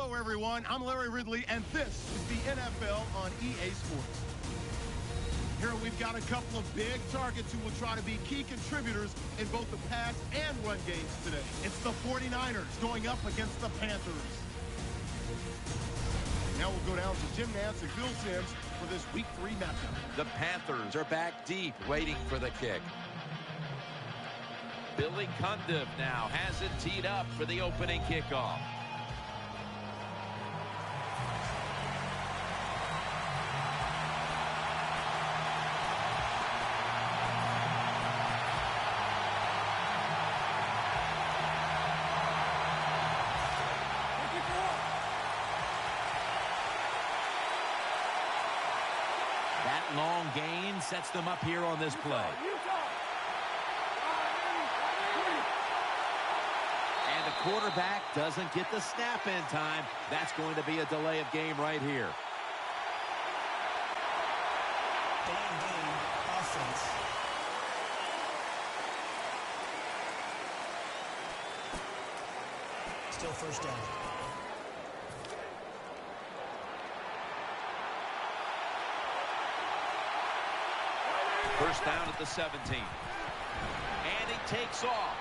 Hello, everyone. I'm Larry Ridley, and this is the NFL on EA Sports. Here we've got a couple of big targets who will try to be key contributors in both the pass and run games today. It's the 49ers going up against the Panthers. Now we'll go down to Jim Nantz and Phil Simms for this Week 3 matchup. The Panthers are back deep, waiting for the kick. Billy Cundiff now has it teed up for the opening kickoff. That long gain sets them up here on this play. And the quarterback doesn't get the snap in time. That's going to be a delay of game right here. Game offense. Still first down. First down at the 17. And he takes off.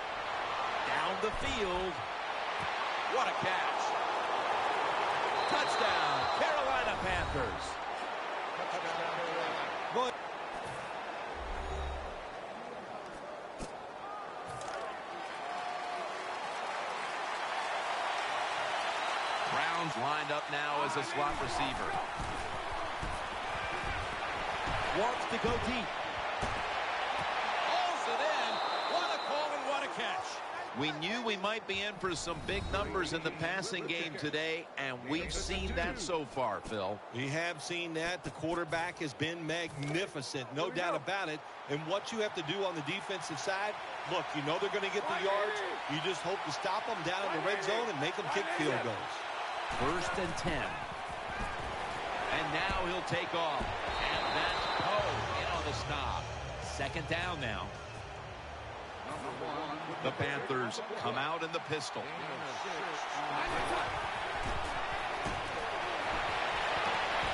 Down the field. What a catch. Touchdown, Carolina Panthers. Browns lined up now as a slot receiver. Wants to go deep. Hauls it in. What a call and what a catch. We knew we might be in for some big numbers in the passing game today, and we've seen that so far, Phil. We have seen that. The quarterback has been magnificent, no doubt about it. And what you have to do on the defensive side, look, you know they're going to get the yards. You just hope to stop them down in the red zone and make them kick field goals. First and 10. And now he'll take off. And that's Poe in on the stop. Second down now. The Panthers come out in the pistol.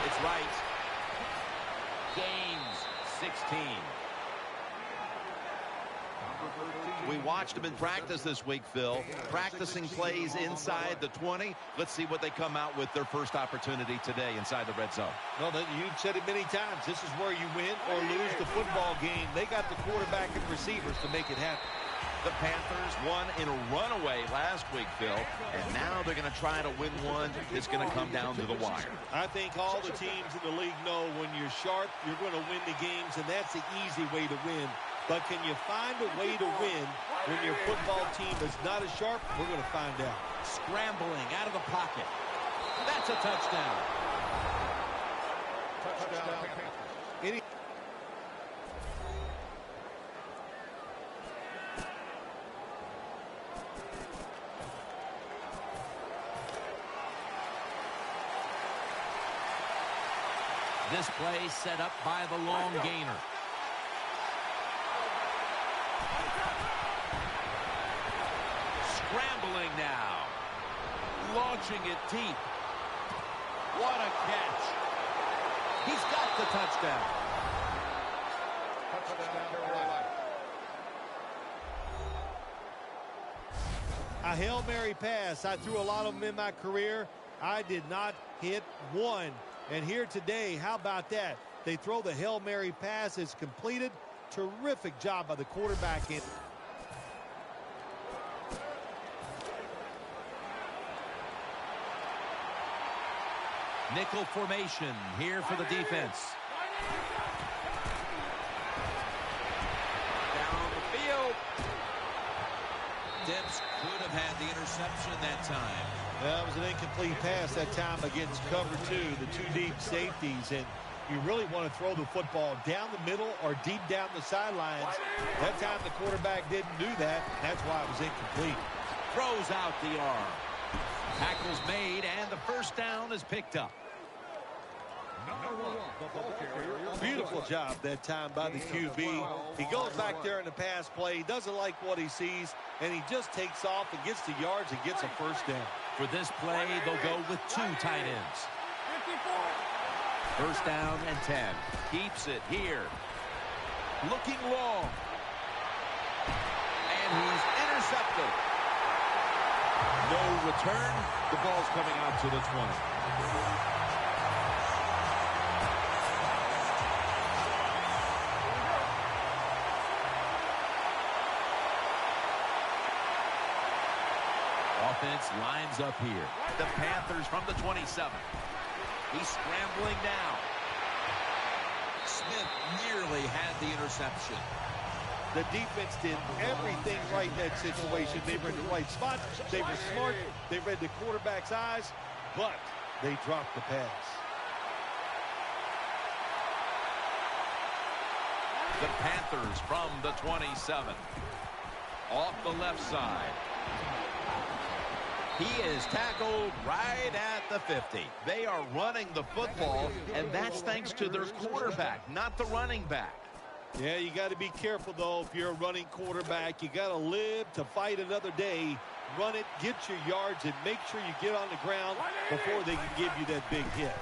It's right. Gains 16. We watched them in practice this week, Phil. Practicing plays inside the 20. Let's see what they come out with their first opportunity today inside the red zone. Well, you've said it many times. This is where you win or lose the football game. They got the quarterback and receivers to make it happen. The Panthers won in a runaway last week, Phil, and now they're going to try to win one that's going to come down to the wire. I think all the teams in the league know when you're sharp, you're going to win the games, and that's the easy way to win. But can you find a way to win when your football team is not as sharp? We're going to find out. Scrambling out of the pocket. That's a touchdown. Any This play set up by the long gainer. Scrambling now. Launching it deep. What a catch. He's got the touchdown. A Hail Mary pass. I threw a lot of them in my career. I did not hit one. And here today, how about that? They throw the Hail Mary pass. It's completed. Terrific job by the quarterback. Nickel formation here for the defense. Down the field. Dibs could have had the interception that time. Well, it was an incomplete pass that time against cover two, the two deep safeties. And you really want to throw the football down the middle or deep down the sidelines. That time the quarterback didn't do that. That's why it was incomplete. Throws out the arm. Tackle's made, and the first down is picked up. Beautiful job that time by the QB. He goes back there in the pass play. He doesn't like what he sees, and he just takes off and gets the yards and gets a first down. For this play, they'll go with 2 tight ends. 1st down and 10. Keeps it here. Looking long. And he's intercepted. No return. The ball's coming out to the 20. Offense lines up here. The Panthers from the 27. He's scrambling now. Smith nearly had the interception. The defense did everything right in that situation. They were in the right spot. They were smart. They read the quarterback's eyes, but they dropped the pass. The Panthers from the 27. Off the left side. He is tackled right at the 50. They are running the football, and that's thanks to their quarterback, not the running back. Yeah, you got to be careful, though, if you're a running quarterback. You got to live to fight another day. Run it, get your yards, and make sure you get on the ground before they can give you that big hit.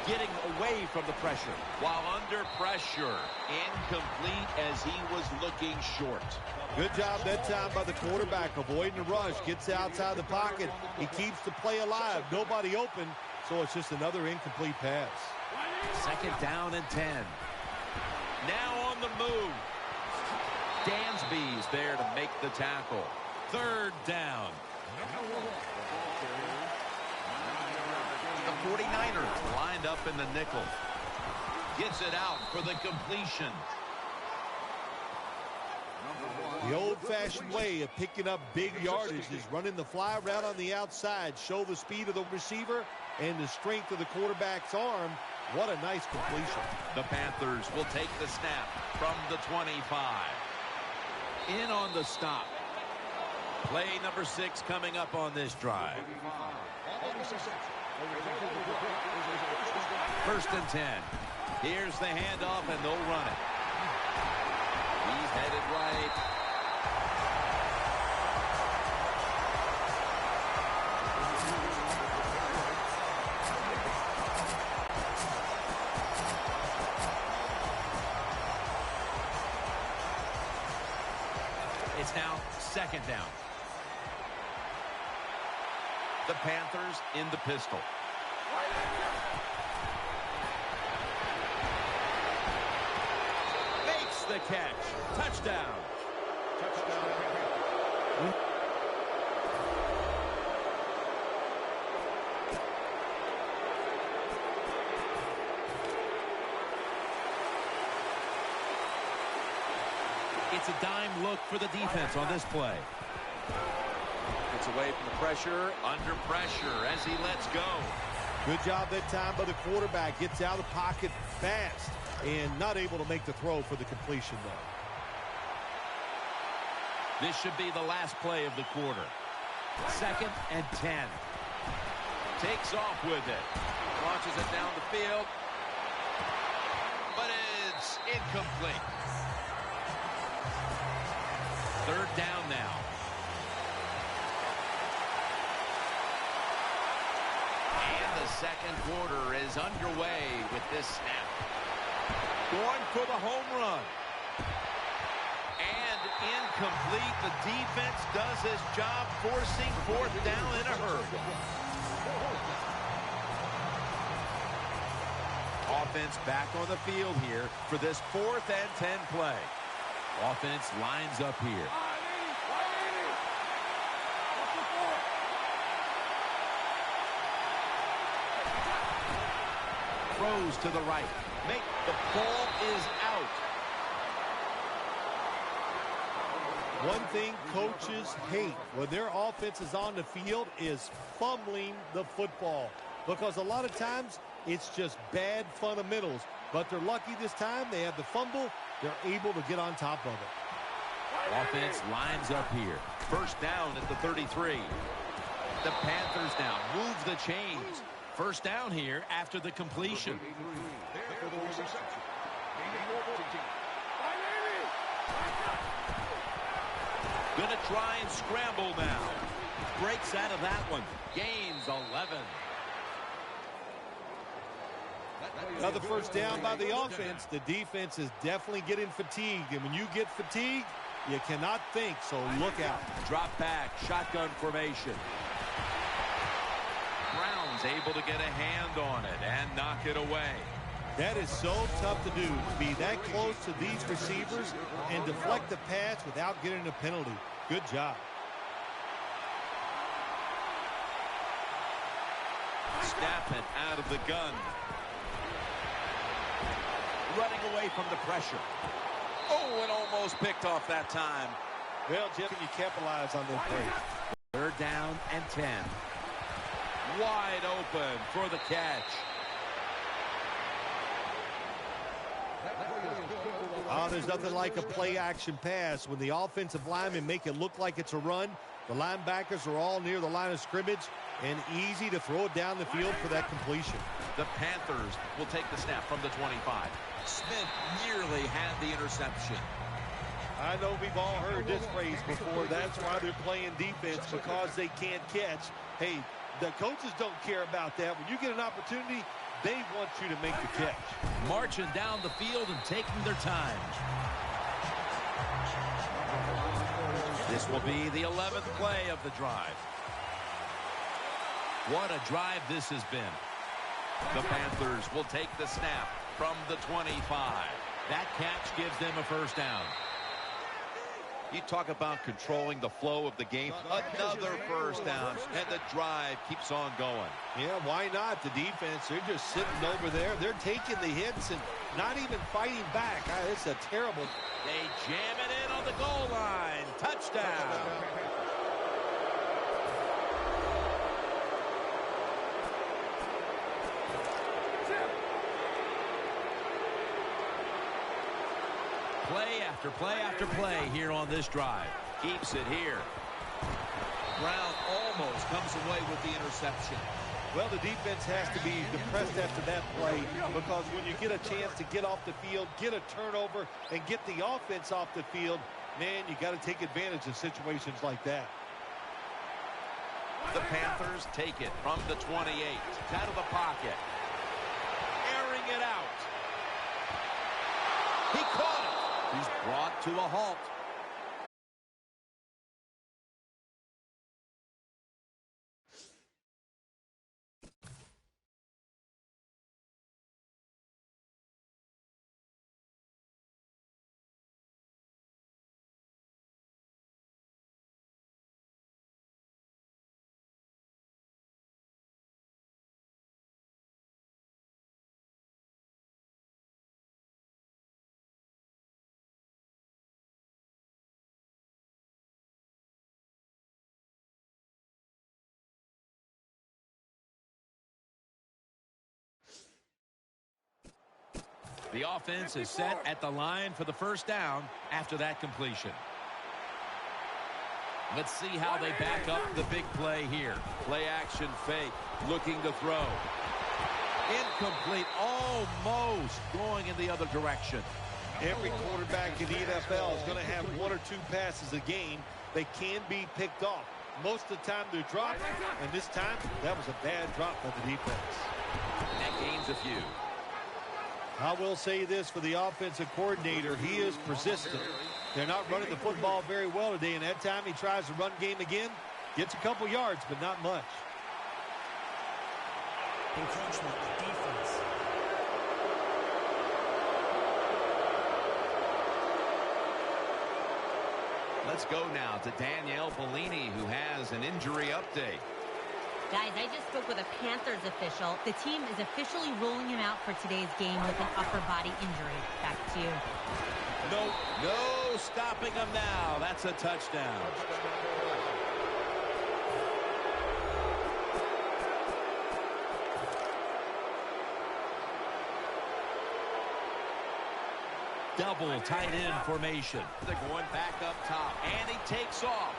Getting away from the pressure while under pressure. Incomplete as he was looking short. Good job that time by the quarterback, avoiding the rush. Gets outside the pocket. He keeps the play alive. Nobody open, so it's just another incomplete pass. 2nd down and 10. Now on the move. Dansby's there to make the tackle. 3rd down. The 49ers lined up in the nickel. Gets it out for the completion. The old-fashioned way of picking up big yardage is running the fly route on the outside. Show the speed of the receiver and the strength of the quarterback's arm. What a nice completion. The Panthers will take the snap from the 25. In on the stop. Play number 6 coming up on this drive. 1st and 10. Here's the handoff, and they'll run it. He's headed right. It's now 2nd down. The Panthers in the pistol. Makes the catch. Touchdown. It's a dime look for the defense on this play. Gets away from the pressure, under pressure as he lets go. Good job that time by the quarterback. Gets out of the pocket fast and not able to make the throw for the completion, though. This should be the last play of the quarter. 2nd and 10. Takes off with it. Launches it down the field. But it's incomplete. 3rd down now. And the 2nd quarter is underway with this snap. Going for the home run. And incomplete. The defense does its job, forcing 4th down in a hurry. Offense back on the field here for this 4th and 10 play. Offense lines up here. Throws to the right. The ball is out. One thing coaches hate when their offense is on the field is fumbling the football. Because a lot of times it's just bad fundamentals. But they're lucky this time. They have the fumble. They're able to get on top of it. Offense lines up here. 1st down at the 33. The Panthers now move the chains. First down here after the completion. Gonna try and scramble now. Breaks out of that one. Gains 11. Another first down by the offense. The defense is definitely getting fatigued. And when you get fatigued, you cannot think, so look out. Drop back, shotgun formation. Brown's able to get a hand on it and knock it away. That is so tough to do, to be that close to these receivers and deflect the pass without getting a penalty. Good job. Snap it out of the gun. Running away from the pressure. Oh, and almost picked off that time. Well, Jim, you capitalize on that play. Third down and 10. Wide open for the catch. Oh, there's nothing like a play-action pass. When the offensive linemen make it look like it's a run, the linebackers are all near the line of scrimmage and easy to throw it down the field for that completion. The Panthers will take the snap from the 25. Smith nearly had the interception. I know we've all heard this phrase before. That's why they're playing defense, because they can't catch. Hey, the coaches don't care about that. When you get an opportunity, they want you to make the catch. Marching down the field and taking their time. This will be the 11th play of the drive. What a drive this has been. The Panthers will take the snap from the 25. That catch gives them a first down. You talk about controlling the flow of the game. Another first down, and the drive keeps on going. Yeah, why not? The defense, they're just sitting over there. They're taking the hits and not even fighting back. It's a terrible. They jam it in on the goal line. Touchdown. Play after play after play here on this drive. Keeps it here. Brown almost comes away with the interception. Well, the defense has to be depressed after that play, because when you get a chance to get off the field, get a turnover, and get the offense off the field, man, you got to take advantage of situations like that. The Panthers take it from the 28. Out of the pocket. Airing it out. He caught it. He's brought to a halt. The offense is set at the line for the first down after that completion. Let's see how they back up the big play here. Play action fake, looking to throw. Incomplete, almost going in the other direction. Every quarterback in the NFL is going to have one or two passes a game that can be picked off. Most of the time they're dropped, and this time that was a bad drop by the defense. That gains a few. I will say this for the offensive coordinator. He is persistent. They're not running the football very well today, and that time he tries the run game again. Gets a couple yards, but not much. Encroachment, defense. Let's go now to Danielle Bellini, who has an injury update. Guys, I just spoke with a Panthers official. The team is officially ruling him out for today's game with an upper body injury. Back to you. No stopping him now. That's a touchdown. Double tight end formation. They're going back up top. And he takes off.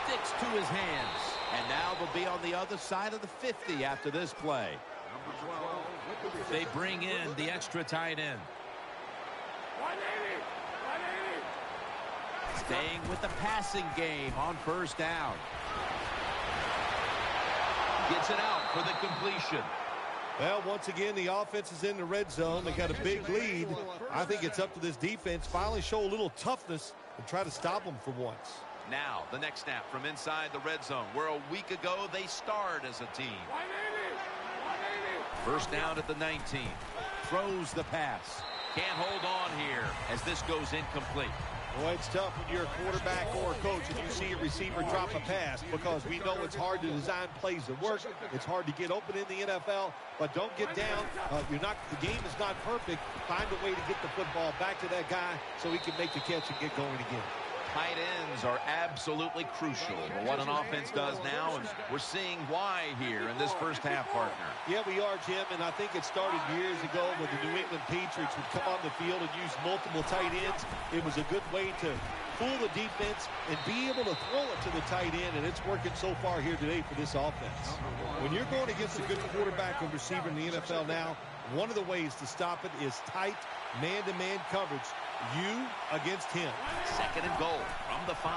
Sticks to his hands. And now they'll be on the other side of the 50 after this play. They bring in the extra tight end. 180. Staying with the passing game on first down. Gets it out for the completion. Well, once again, the offense is in the red zone. They got a big lead. I think it's up to this defense finally show a little toughness and try to stop them for once. Now, the next snap from inside the red zone, where a week ago they starred as a team. 180. First down at the 19. Throws the pass. Can't hold on here as this goes incomplete. Boy, it's tough when you're a quarterback or a coach and you see a receiver drop a pass because we know it's hard to design plays that work. It's hard to get open in the NFL, but don't get down. The game is not perfect. Find a way to get the football back to that guy so he can make the catch and get going again. Tight ends are absolutely crucial for what an offense does now, and we're seeing why here in this first half, partner. Yeah, we are, Jim, and I think it started years ago when the New England Patriots would come on the field and use multiple tight ends. It was a good way to fool the defense and be able to throw it to the tight end, and it's working so far here today for this offense. When you're going against a good quarterback and receiver in the NFL now, one of the ways to stop it is tight man-to-man coverage. You against him. Second and goal from the 5.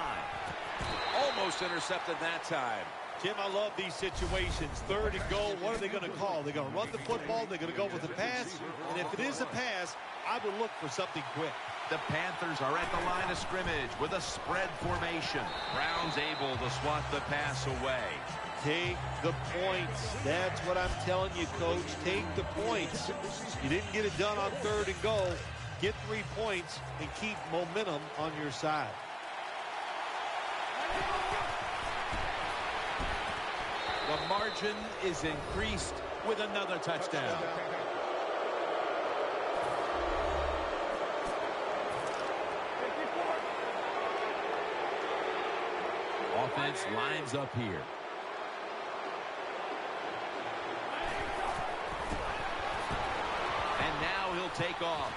Almost intercepted that time. Jim, I love these situations. Third and goal, what are they going to call? They're going to run the football, they're going to go with a pass, and if it is a pass, I would look for something quick. The Panthers are at the line of scrimmage with a spread formation. Brown's able to swat the pass away. Take the points. That's what I'm telling you, Coach. Take the points. You didn't get it done on third and goal. Get 3 points and keep momentum on your side. The margin is increased with another touchdown. Offense lines up here. And now he'll take off.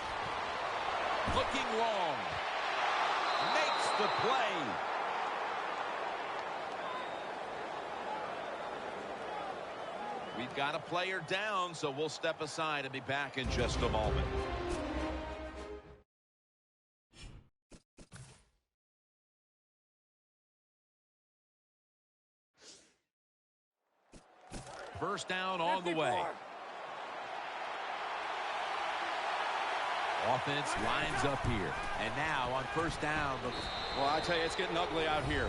Looking long. Makes the play. We've got a player down, so we'll step aside and be back in just a moment. First down on the way. Offense lines up here. And now on first down. Well, I tell you, it's getting ugly out here.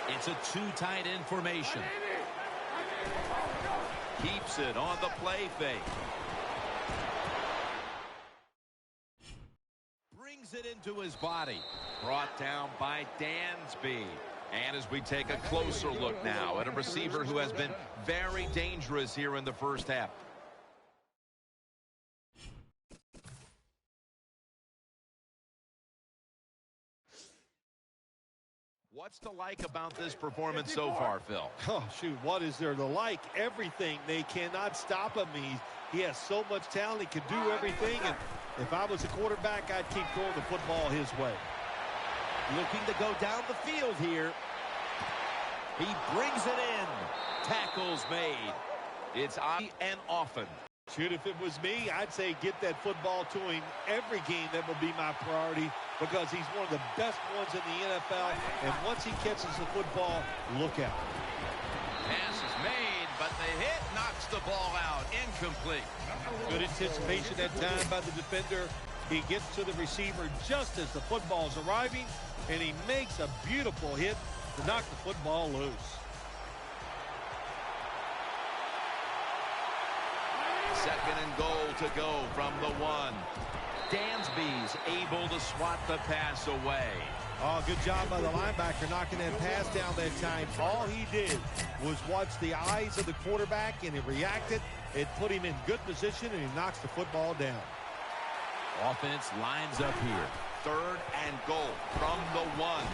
It's a 2 tight end formation. Keeps it on the play fake. Brings it into his body. Brought down by Dansby. And as we take a closer look now at a receiver who has been very dangerous here in the first half. What's to like about this performance so far, Phil? Oh, shoot, what is there to like? Everything. They cannot stop him. He has so much talent. He can do everything. And if I was a quarterback, I'd keep throwing the football his way. Looking to go down the field here. He brings it in. Tackles made. It's on and often. Shoot, if it was me, I'd say get that football to him every game. That would be my priority because he's one of the best ones in the NFL. And once he catches the football, look out. Pass is made, but the hit knocks the ball out. Incomplete. Good anticipation that time by the defender. He gets to the receiver just as the football is arriving, and he makes a beautiful hit to knock the football loose. Second and goal to go from the 1. Dansby's able to swat the pass away. Oh, good job by the linebacker knocking that pass down that time. All he did was watch the eyes of the quarterback, and he reacted. It put him in good position, and he knocks the football down. Offense lines up here. Third and goal from the 1.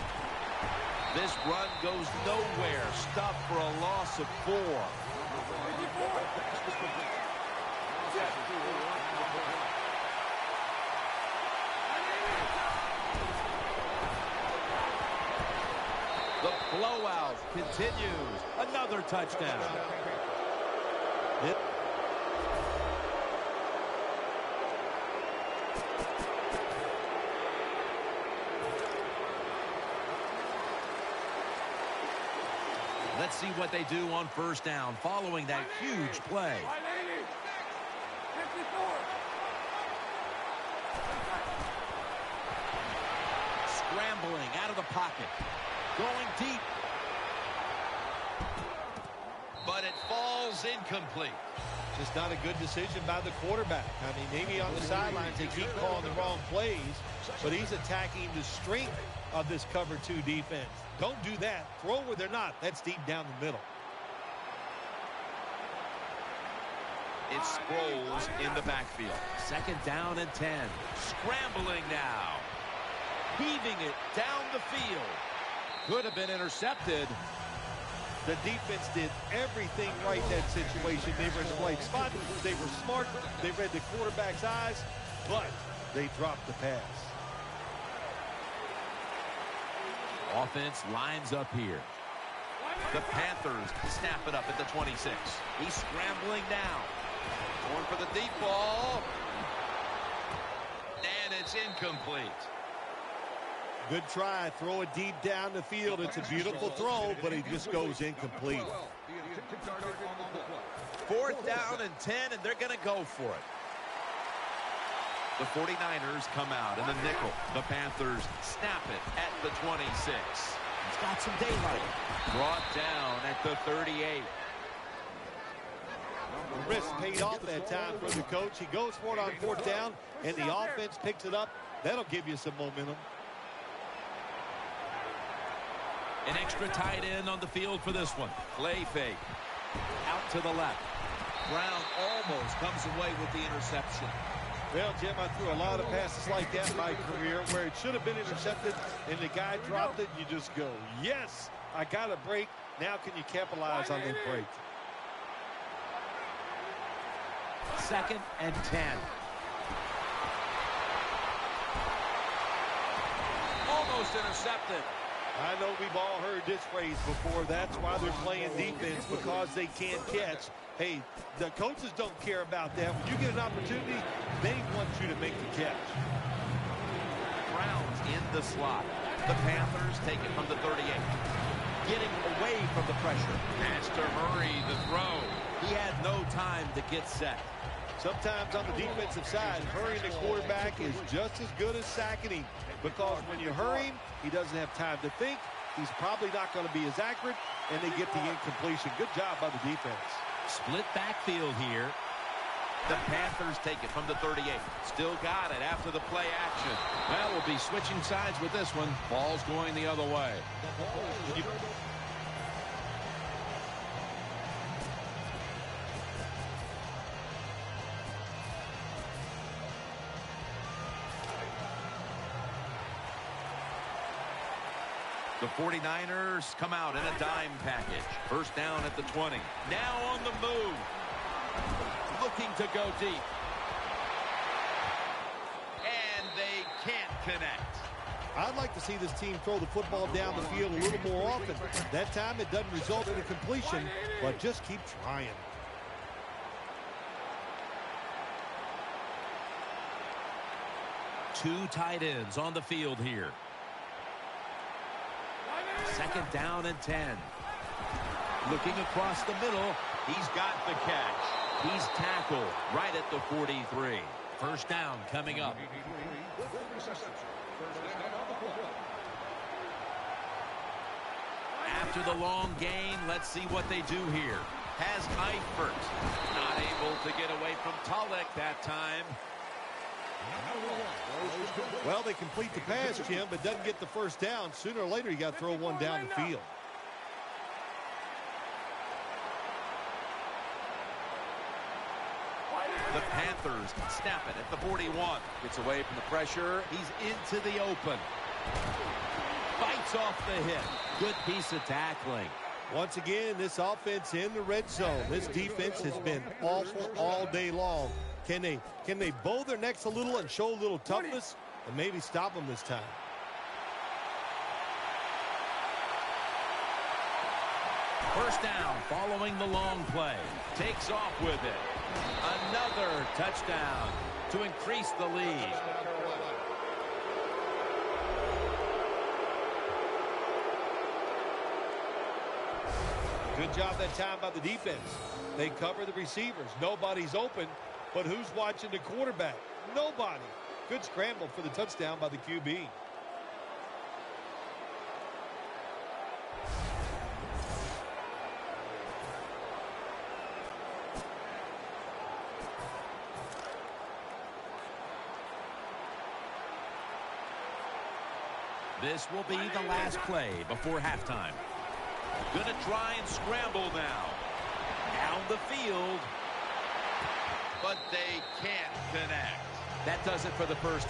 This run goes nowhere. Stopped for a loss of 4. The blowout continues. Another touchdown. Let's see what they do on first down following that huge play. 54. Scrambling out of the pocket. Going deep. But it falls incomplete. Just not a good decision by the quarterback. I mean, maybe on the sidelines they keep calling the wrong plays, but he's attacking the strength of this cover 2 defense. Don't do that. Throw where they're not. That's deep down the middle. It scrolls in the backfield. 2nd down and 10. Scrambling now. Heaving it down the field. Could have been intercepted. The defense did everything right in that situation. They were in the right spot. They were smart. They read the quarterback's eyes, but they dropped the pass. Offense lines up here. The Panthers snap it up at the 26. He's scrambling now. Going for the deep ball. And it's incomplete. Good try. Throw it deep down the field. It's a beautiful throw, but it just goes incomplete. 4th down and 10, and they're going to go for it. The 49ers come out in the nickel. The Panthers snap it at the 26. He's got some daylight. Brought down at the 38. The risk paid off that time for the coach. He goes for it on 4th down, and the offense picks it up. That'll give you some momentum. An extra tight end on the field for this one. Play fake. Out to the left. Brown almost comes away with the interception. Well, Jim, I threw a lot of passes like that in my career where it should have been intercepted and the guy dropped it. You just go, yes, I got a break. Now can you capitalize on that break? 2nd and 10. Almost intercepted. I know we've all heard this phrase before. That's why they're playing defense, because they can't catch. Hey, the coaches don't care about that. When you get an opportunity, they want you to make the catch. Brown's in the slot. The Panthers take it from the 38. Getting away from the pressure. Has to hurry the throw. He had no time to get set. Sometimes on the defensive side, hurrying the quarterback is just as good as sacking him, because when you hurry him, he doesn't have time to think. He's probably not going to be as accurate, and they get the incompletion. Good job by the defense. Split backfield here. The Panthers take it from the 38. Still got it after the play action. Well, we'll be switching sides with this one. Ball's going the other way. The 49ers come out in a dime package. 1st down at the 20. Now on the move. Looking to go deep. And they can't connect. I'd like to see this team throw the football down the field a little more often. That time it doesn't result in a completion, but just keep trying. Two tight ends on the field here. 2nd down and 10. Looking across the middle. He's got the catch. He's tackled right at the 43. 1st down coming up. After the long gain, let's see what they do here. Has Eifert. Not able to get away from Tulloch that time. Well, they complete the pass, Jim, but doesn't get the 1st down. Sooner or later, you got to throw one down the field. The Panthers snap it at the 41. Gets away from the pressure. He's into the open. fights off the hit. Good piece of tackling. Once again, this offense in the red zone. This defense has been awful all day long. Can they bow their necks a little and show a little toughness and maybe stop them this time? First down following the long play. Takes off with it. Another touchdown to increase the lead. Good job that time by the defense. They cover the receivers. Nobody's open, but who's watching the quarterback? Nobody. Good scramble for the touchdown by the QB. This will be the last play before halftime. Gonna try and scramble now. Down the field. But they can't connect. That does it for the first.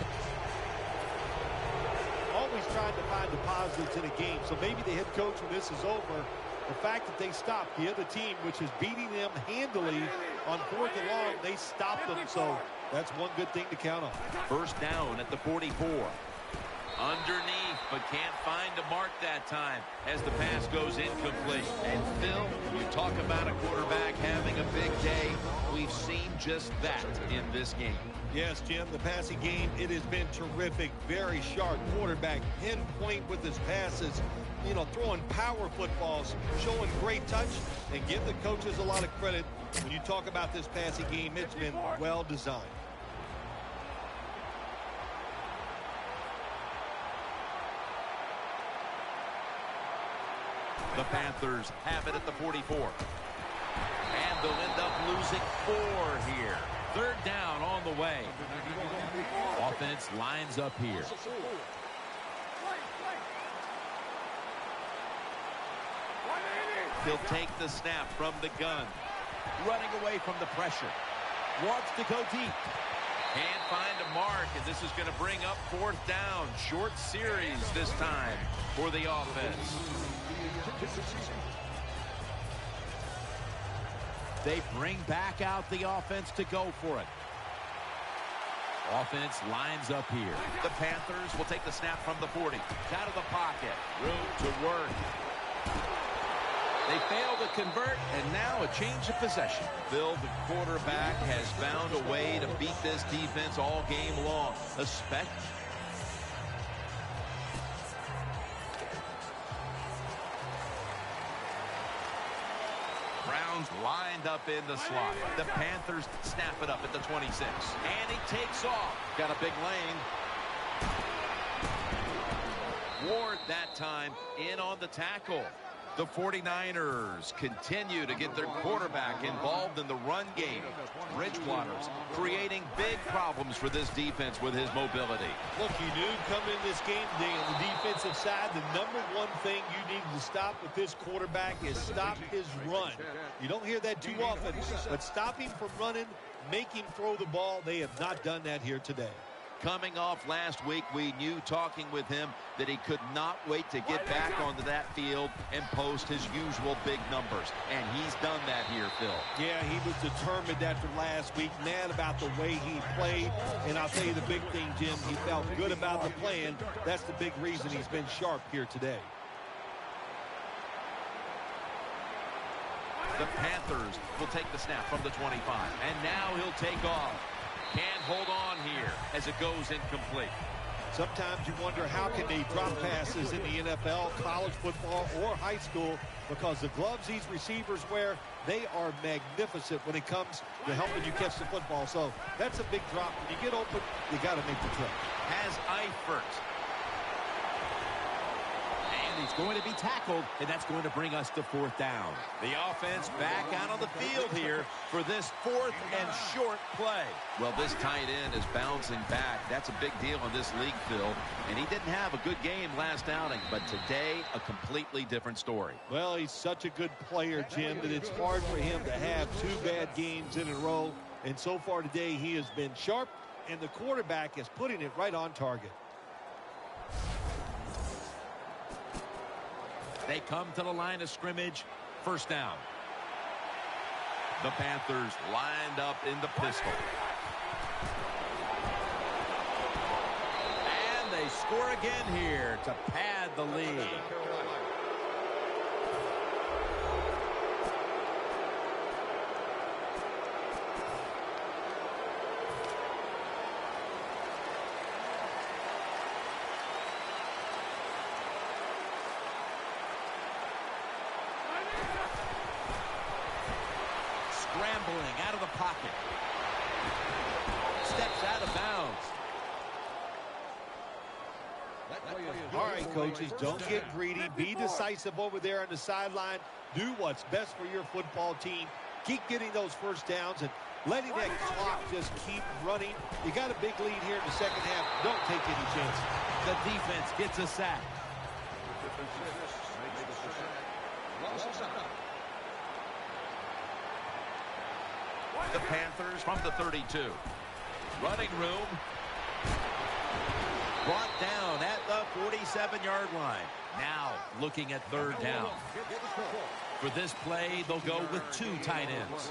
Always trying to find the positives in a game. So maybe the head coach, when this is over, the fact that they stopped the other team, which is beating them handily on 4th and long, they stopped them. So that's one good thing to count on. First down at the 44. Underneath, but can't find a mark that time as the pass goes incomplete. And Phil, you talk about a quarterback having a big day. We've seen just that in this game. Yes, Jim, the passing game, it has been terrific. Very sharp quarterback, pinpoint with his passes, you know, throwing power footballs, showing great touch, and give the coaches a lot of credit. When you talk about this passing game, it's been well designed. The Panthers have it at the 44. And they'll end up losing 4 here. 3rd down on the way. Offense lines up here. He'll take the snap from the gun. Running away from the pressure. Wants to go deep. Can't find a mark, and this is going to bring up 4th down. Short series this time for the offense. They bring back out the offense to go for it. Offense lines up here. The Panthers will take the snap from the 40. Out of the pocket. Room to work. They fail to convert, and now a change of possession. Bill, the quarterback, has found a way to beat this defense all game long. Browns lined up in the slot. The Panthers snap it up at the 26. And he takes off. Got a big lane. Ward that time in on the tackle. The 49ers continue to get their quarterback involved in the run game. Bridgewater's creating big problems for this defense with his mobility. Look, you knew coming in this game today on the defensive side, the #1 thing you need to stop with this quarterback is stop his run. You don't hear that too often, but stop him from running, make him throw the ball. They have not done that here today. Coming off last week, we knew talking with him that he could not wait to get back onto that field and post his usual big numbers. And he's done that here, Phil. Yeah, he was determined after last week, mad about the way he played. And I'll tell you the big thing, Jim, he felt good about the plan. That's the big reason he's been sharp here today. The Panthers will take the snap from the 25. And now he'll take off. Can't hold on here as it goes incomplete. Sometimes you wonder how can they drop passes in the NFL, college football, or high school, because the gloves these receivers wear, they are magnificent when it comes to helping you catch the football. So that's a big drop. When you get open, you got to make the trip. Has Eifert. And he's going to be tackled, and that's going to bring us to 4th down. The offense back out on the field here for this 4th and short play. Well, this tight end is bouncing back. That's a big deal in this league, Phil. And he didn't have a good game last outing, but today a completely different story. Well, he's such a good player, Jim, that it's hard for him to have 2 bad games in a row. And so far today, he has been sharp, and the quarterback is putting it right on target. They come to the line of scrimmage. First down. The Panthers lined up in the pistol. And they score again here to pad the lead. Scrambling out of the pocket. Steps out of bounds. All right, coaches, don't get greedy. Be decisive over there on the sideline. Do what's best for your football team. Keep getting those first downs and letting that clock just keep running. You got a big lead here in the second half. Don't take any chances. The defense gets a sack. The Panthers from the 32. Running room. Brought down at the 47-yard line. Now looking at third down. For this play, they'll go with two tight ends.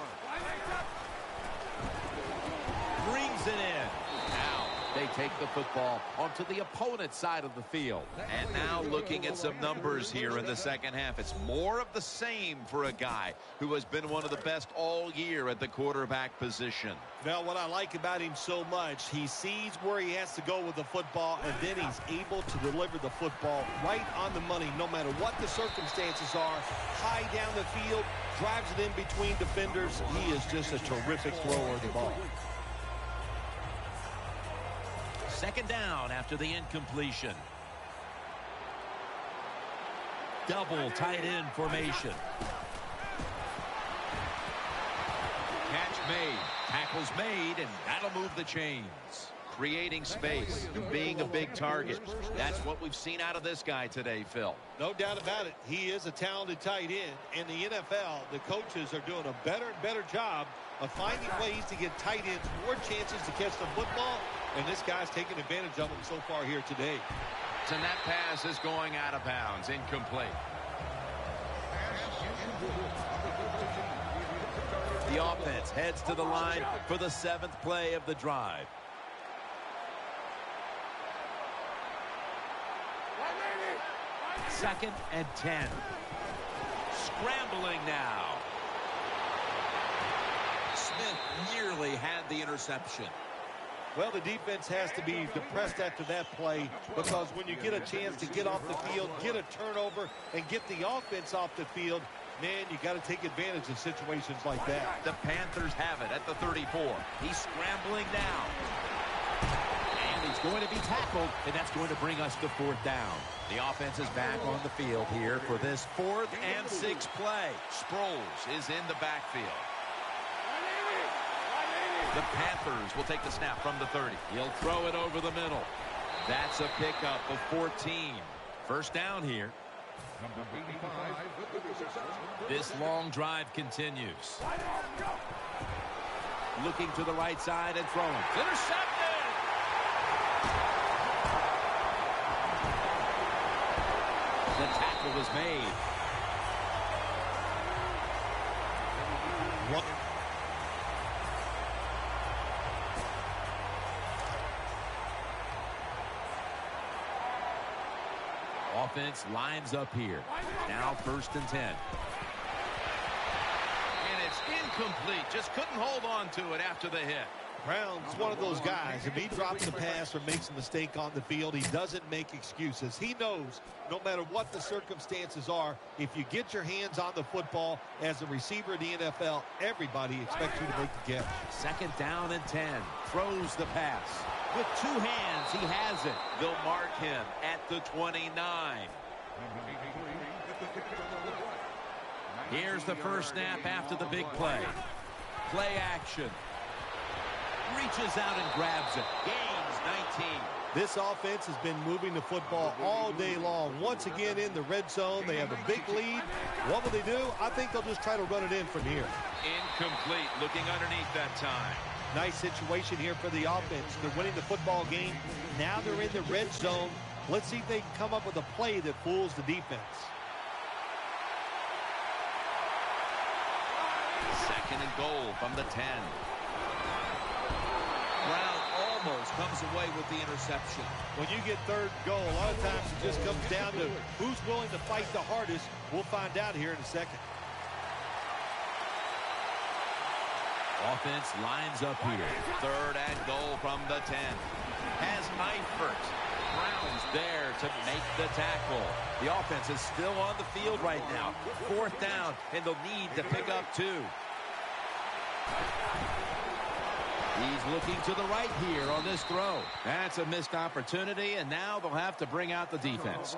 Brings it in. Now they take the football onto the opponent's side of the field. And now looking at some numbers here in the second half. It's more of the same for a guy who has been one of the best all year at the quarterback position. Now, what I like about him so much, he sees where he has to go with the football, and then he's able to deliver the football right on the money, no matter what the circumstances are. High down the field, drives it in between defenders. He is just a terrific thrower of the ball. Second down after the incompletion. Double tight end formation. Catch made. Tackles made, and that'll move the chains. Creating space and being a big target. That's what we've seen out of this guy today, Phil. No doubt about it. He is a talented tight end. In the NFL, the coaches are doing a better and better job of finding ways to get tight ends more chances to catch the football, and this guy's taking advantage of them so far here today. And that pass is going out of bounds, incomplete. The offense heads to the line for the 7th play of the drive. Second and 10. Scrambling now. Smith nearly had the interception. Well, the defense has to be depressed after that play, because when you get a chance to get off the field, get a turnover, and get the offense off the field, man, you got to take advantage of situations like that. The Panthers have it at the 34. He's scrambling now. And he's going to be tackled, and that's going to bring us to fourth down. The offense is back on the field here for this 4th and 6th play. Sproles is in the backfield. The Panthers will take the snap from the 30. He'll throw it over the middle. That's a pickup of 14. First down here. This long drive continues. Looking to the right side and throwing. Intercepted! The tackle was made. What? Offense lines up here. Now 1st and 10. And it's incomplete. Just couldn't hold on to it after the hit. Brown's one of those guys. If he drops a pass or makes a mistake on the field, he doesn't make excuses. He knows no matter what the circumstances are, if you get your hands on the football as a receiver in the NFL, everybody expects you to make the catch. Second down and 10. Throws the pass. With two hands, he has it. They'll mark him at the 29. Here's the first snap after the big play. Play action. Reaches out and grabs it. Gains 19. This offense has been moving the football all day long. Once again in the red zone. They have a big lead. What will they do? I think they'll just try to run it in from here. Incomplete. Looking underneath that time. Nice situation here for the offense. They're winning the football game. Now they're in the red zone. Let's see if they can come up with a play that fools the defense. Second and goal from the 10. Brown almost comes away with the interception. When you get third goal, a lot of times it just comes down to who's willing to fight the hardest. We'll find out here in a second. Offense lines up here. Third and goal from the 10. Has Eifert. Brown's there to make the tackle. The offense is still on the field right now. Fourth down, and they'll need to pick up 2. He's looking to the right here on this throw. That's a missed opportunity, and now they'll have to bring out the defense.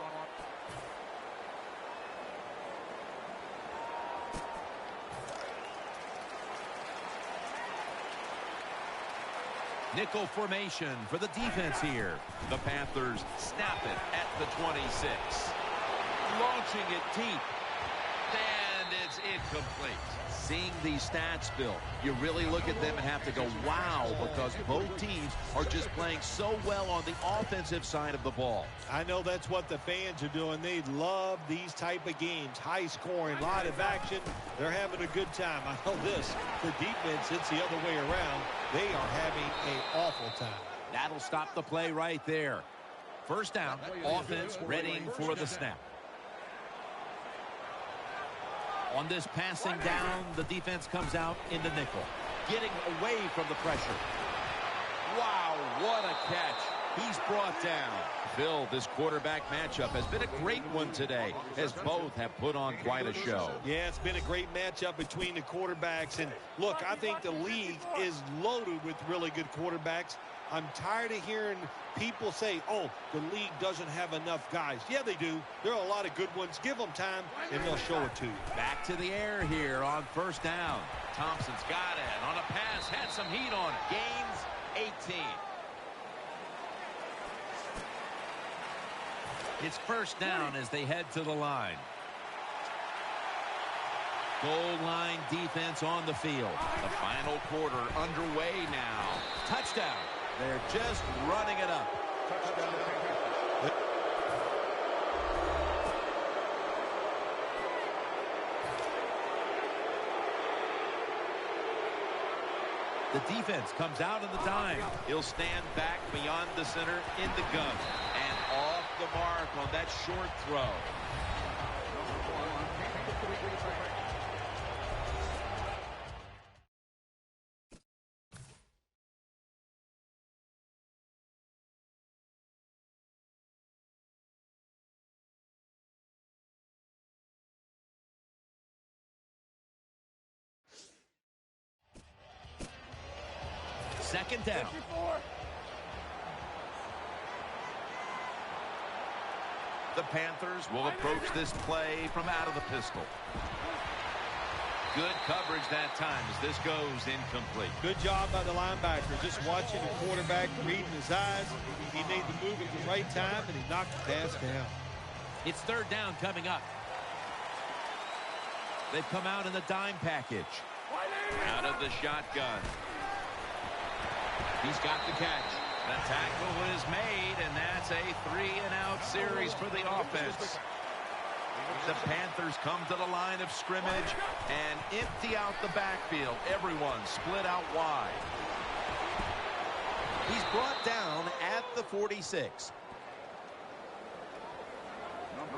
Nickel formation for the defense here. The Panthers snap it at the 26. Launching it deep. And it's incomplete. Seeing these stats, Bill, you really look at them and have to go, wow, because both teams are just playing so well on the offensive side of the ball. I know that's what the fans are doing. They love these type of games. High scoring, a lot of action. They're having a good time. I know this. The defense, it's the other way around. They are having an awful time. That'll stop the play right there. First down, offense readying for the snap. On this passing down, the defense comes out in the nickel, getting away from the pressure. Wow, what a catch. He's brought down. Phil, this quarterback matchup has been a great one today, as both have put on quite a show. Yeah, it's been a great matchup between the quarterbacks. And look, I think the league is loaded with really good quarterbacks. I'm tired of hearing people say, oh, the league doesn't have enough guys. Yeah, they do. There are a lot of good ones. Give them time, and they'll show it to you. Back to the air here on first down. Thompson's got it on a pass, had some heat on it. Gains 18. It's first down as they head to the line. Goal line defense on the field. The final quarter underway now. Touchdown. They're just running it up. The defense comes out in the dime. He'll stand back beyond the center in the gun. And off the mark on that short throw. Second down. The Panthers will approach this play from out of the pistol. Good coverage that time as this goes incomplete. Good job by the linebacker. Just watching the quarterback, reading his eyes. He made the move at the right time, and he knocked the pass down. It's third down coming up. They've come out in the dime package. Out of the shotgun. He's got the catch. The tackle is made, and that's a 3-and-out series for the offense. The Panthers come to the line of scrimmage and empty out the backfield. Everyone split out wide. He's brought down at the 46.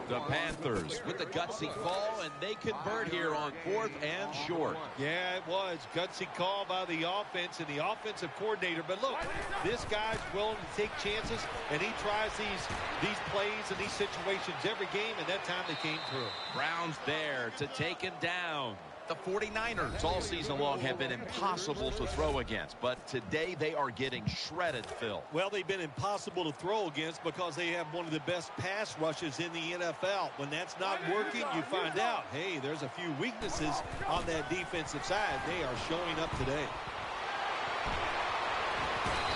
The Panthers with the gutsy call, and they convert here on 4th and short. Yeah, it was. Gutsy call by the offense and the offensive coordinator. But look, this guy's willing to take chances, and he tries these plays and these situations every game, and that time they came through. Brown's there to take him down. The 49ers all season long have been impossible to throw against, but today they are getting shredded, Phil. Well, they've been impossible to throw against because they have one of the best pass rushes in the NFL. When that's not working, you find out, hey, there's a few weaknesses on that defensive side. They are showing up today.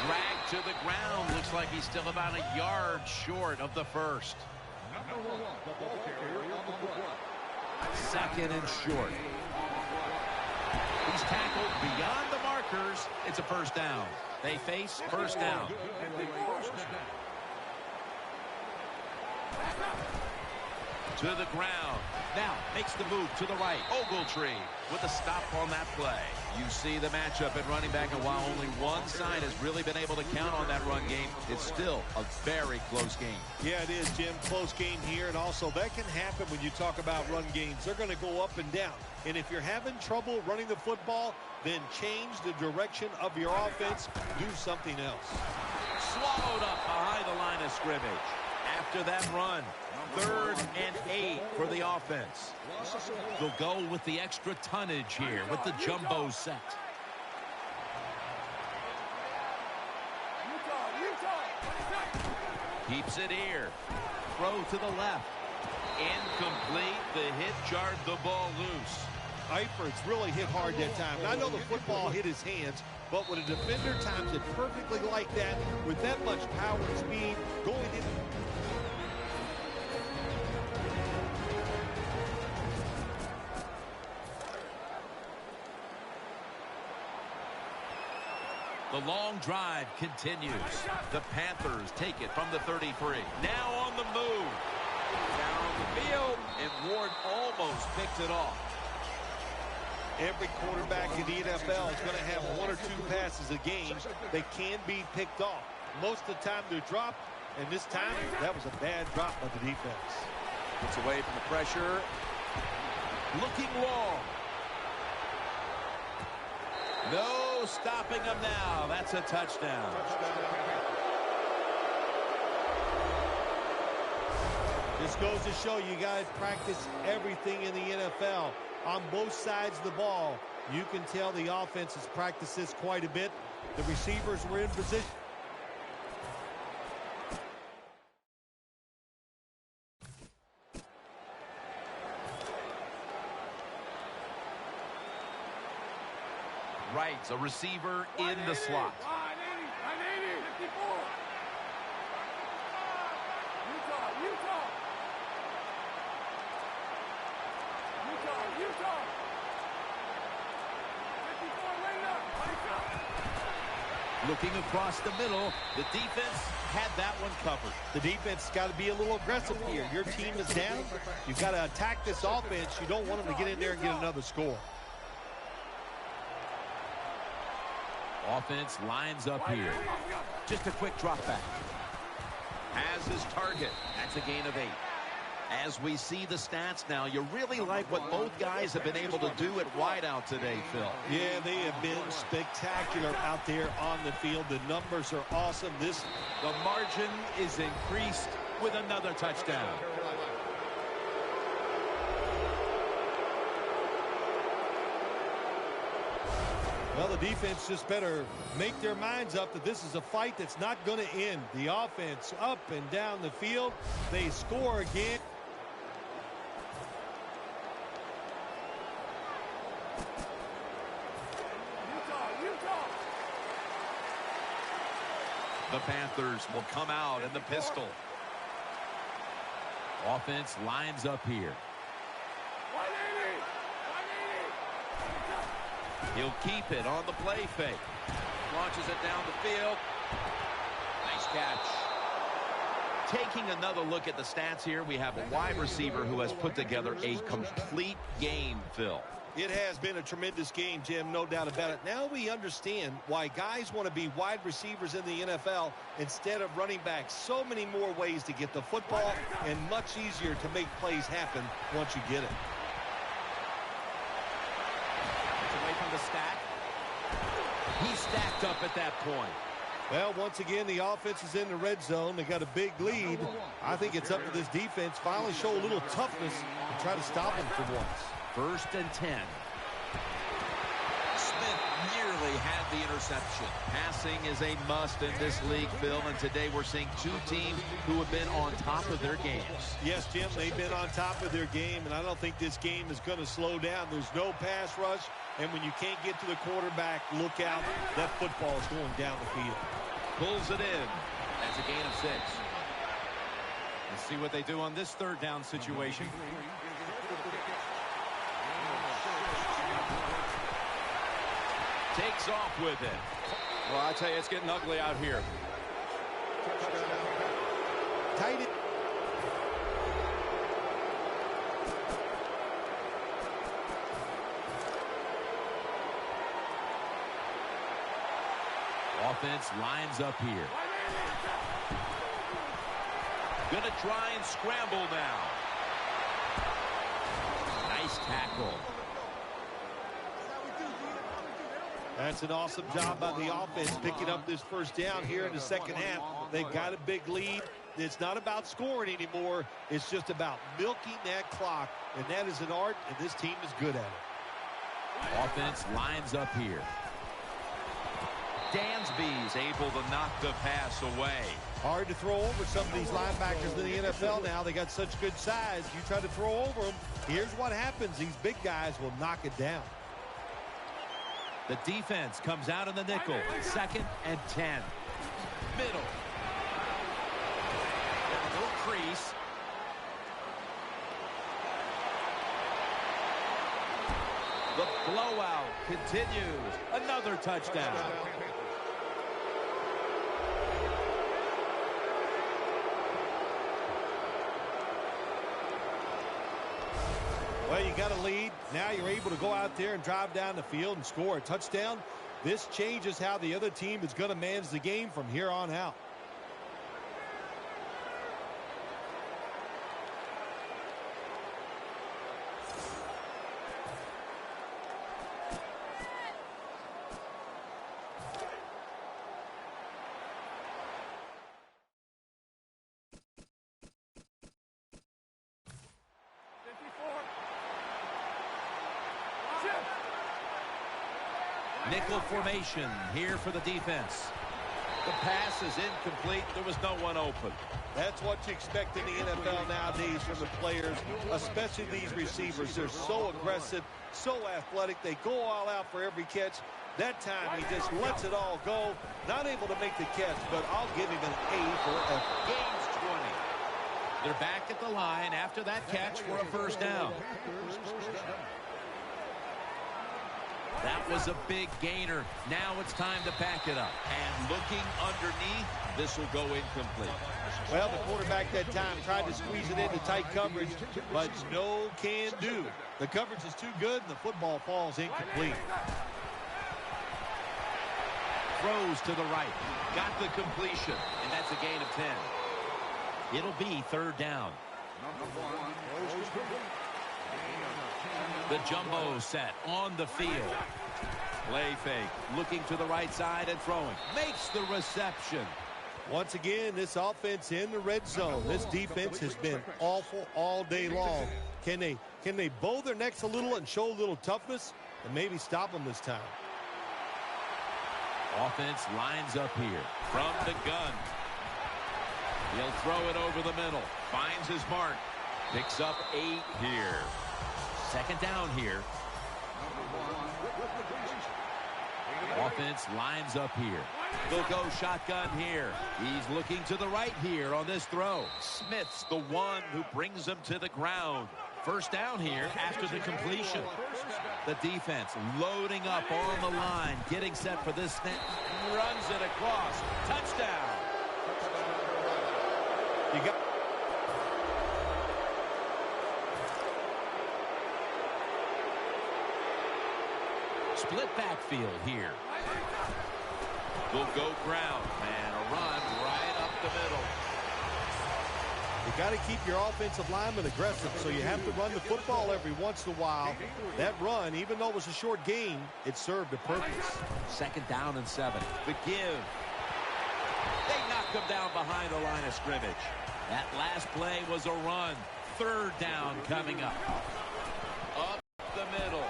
Dragged to the ground. Looks like he's still about a yard short of the first. Second and short. He's tackled beyond the markers. It's a first down. They face first down. To the ground. Now Makes the move to the right. Ogletree with a stop on that play. You see the matchup at running back, and while only one side has really been able to count on that run game, it's still a very close game. Yeah, it is, Jim. Close game here, and also that can happen when you talk about run games. They're going to go up and down, and if you're having trouble running the football, then change the direction of your offense. Do something else. Swallowed up behind the line of scrimmage. After that run, 3rd and 8 for the offense. They'll go with the extra tonnage here with the jumbo set. Keeps it here. Throw to the left. Incomplete. The hit jarred the ball loose. Eifert's really hit hard that time. And I know the football hit his hands, but when a defender times it perfectly like that, with that much power and speed, going in. The long drive continues. The Panthers take it from the 33. Now on the move. Down the field, and Ward almost picked it off. Every quarterback in the NFL is going to have 1 or 2 passes a game that can be picked off. Most of the time they're dropped, and this time that was a bad drop by the defense. Gets away from the pressure. Looking long. No stopping him now. That's a touchdown. This goes to show you guys practice everything in the NFL on both sides of the ball. You can tell the offense has practiced this quite a bit. The receivers were in position. Wright's a receiver in the slot. 180, 54. Utah. Utah. 54, Looking across the middle, the defense had that one covered. The defense has got to be a little aggressive here. Your team is down. You've got to attack this offense. You don't want them to get in there and get another score. Offense lines up here. Just a quick drop back. Has his target. That's a gain of 8. As we see the stats now, you really like what both guys have been able to do at wideout today, Phil. Yeah, they have been spectacular out there on the field. The numbers are awesome. The margin is increased with another touchdown. Well, the defense just better make their minds up that this is a fight that's not going to end. The offense up and down the field. They score again. The Panthers will come out in the pistol. Offense lines up here. 180. He'll keep it on the play fake. Launches it down the field. Nice catch. Taking another look at the stats here, we have a wide receiver who has put together a complete game, Phil. It has been a tremendous game, Jim, no doubt about it. Now we understand why guys want to be wide receivers in the NFL instead of running backs. So many more ways to get the football and much easier to make plays happen once you get it. Away from the stack. He's stacked up at that point. Well, once again, the offense is in the red zone. They got a big lead. I think it's up to this defense finally show a little toughness and try to stop them for once. 1st and 10. Smith nearly had the interception. Passing is a must in this league, Phil, and today we're seeing 2 teams who have been on top of their games. Yes, Jim, they've been on top of their game, and I don't think this game is going to slow down. There's no pass rush, and when you can't get to the quarterback, look out. That football is going down the field. Pulls it in. That's a gain of 6. Let's see what they do on this 3rd down situation. Takes off with it. Well, I tell you, it's getting ugly out here. Tight end. Offense lines up here. Gonna try and scramble now. Nice tackle. That's an awesome job by the offense picking up this first down here in the second half. They've got a big lead. It's not about scoring anymore. It's just about milking that clock, and that is an art, and this team is good at it. Offense lines up here. Dansby's able to knock the pass away. Hard to throw over some of these linebackers in the NFL now. They got such good size. You try to throw over them, here's what happens. These big guys will knock it down. The defense comes out in the nickel. 2nd and 10. Middle. A little crease. The blowout continues. Another touchdown. Well, you got a lead. Now you're able to go out there and drive down the field and score a touchdown. This changes how the other team is going to manage the game from here on out. Nickel formation here for the defense. The pass is incomplete. There was no one open. That's what you expect in the NFL nowadays from the players, especially these receivers. They're so aggressive, so athletic. They go all out for every catch. That time he just lets it all go. Not able to make the catch, but I'll give him an A for effort. Gains 20. They're back at the line after that catch for a first down. That was a big gainer. Now it's time to pack it up. And looking underneath, this will go incomplete. Well, the quarterback that time tried to squeeze it into tight coverage, but no can do. The coverage is too good, and the football falls incomplete. Throws to the right. Got the completion, and that's a gain of 10. It'll be 3rd down. The jumbo set on the field. Play fake. Looking to the right side and throwing. Makes the reception. Once again, this offense in the red zone. This defense has been awful all day long. Can they bow their necks a little and show a little toughness and maybe stop them this time? Offense lines up here from the gun. He'll throw it over the middle. Finds his mark. Picks up 8 here. 2nd down here. Offense lines up here. They'll go shotgun here. He's looking to the right here on this throw. Smith's the one who brings him to the ground. First down here after the completion. The defense loading up on the line, getting set for this snap. Runs it across. Touchdown. You got split backfield here. Will go ground and a run right up the middle. You got to keep your offensive linemen aggressive, so you have to run the football every once in a while. That run, even though it was a short gain, it served a purpose. 2nd down and 7. The give. They knock him down behind the line of scrimmage. That last play was a run. 3rd down coming up. Up the middle.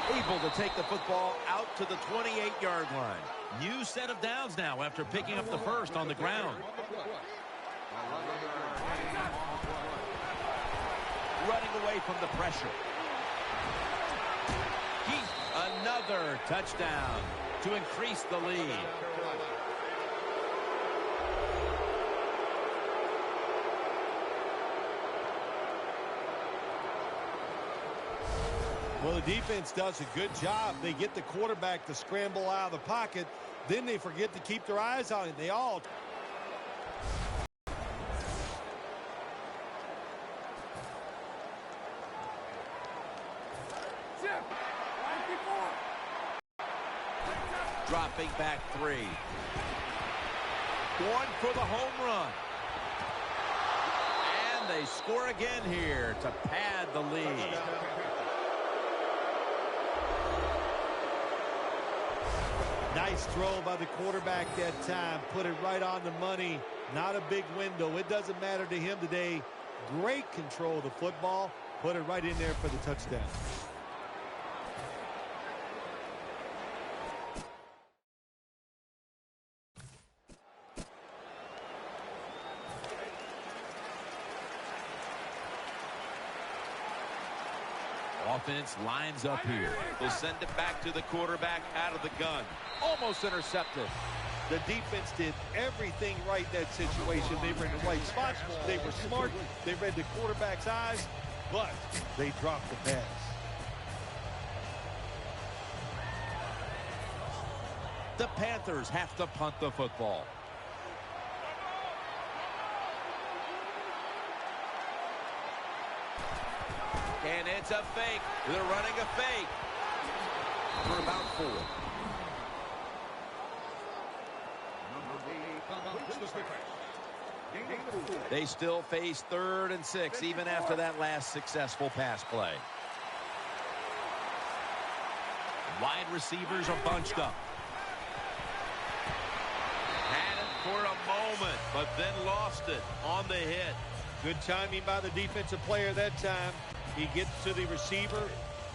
Able to take the football out to the 28-yard line. New set of downs now after picking up the first on the ground. Running away from the pressure. Another touchdown to increase the lead. Well, the defense does a good job. They get the quarterback to scramble out of the pocket. Then they forget to keep their eyes on it. They all... dropping back 3. Going for the home run. And they score again here to pad the lead. Nice throw by the quarterback that time. Put it right on the money. Not a big window. It doesn't matter to him today. Great control of the football. Put it right in there for the touchdown. Offense lines up here. They'll send it back to the quarterback out of the gun. Almost intercepted. The defense did everything right in that situation. They were in the right spot. They were smart. They read the quarterback's eyes, but they dropped the pass. The Panthers have to punt the football. And it's a fake. They're running a fake. For about 4. They still face 3rd and 6, even after that last successful pass play. Wide receivers are bunched up. Had it for a moment, but then lost it on the hit. Good timing by the defensive player that time. He gets to the receiver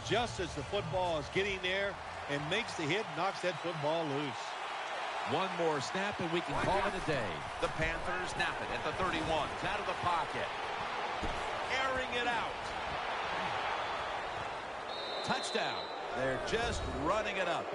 just as the football is getting there and makes the hit, knocks that football loose. One more snap and we can call it a day. The Panthers snap it at the 31. It's out of the pocket. Airing it out. Touchdown. They're just running it up.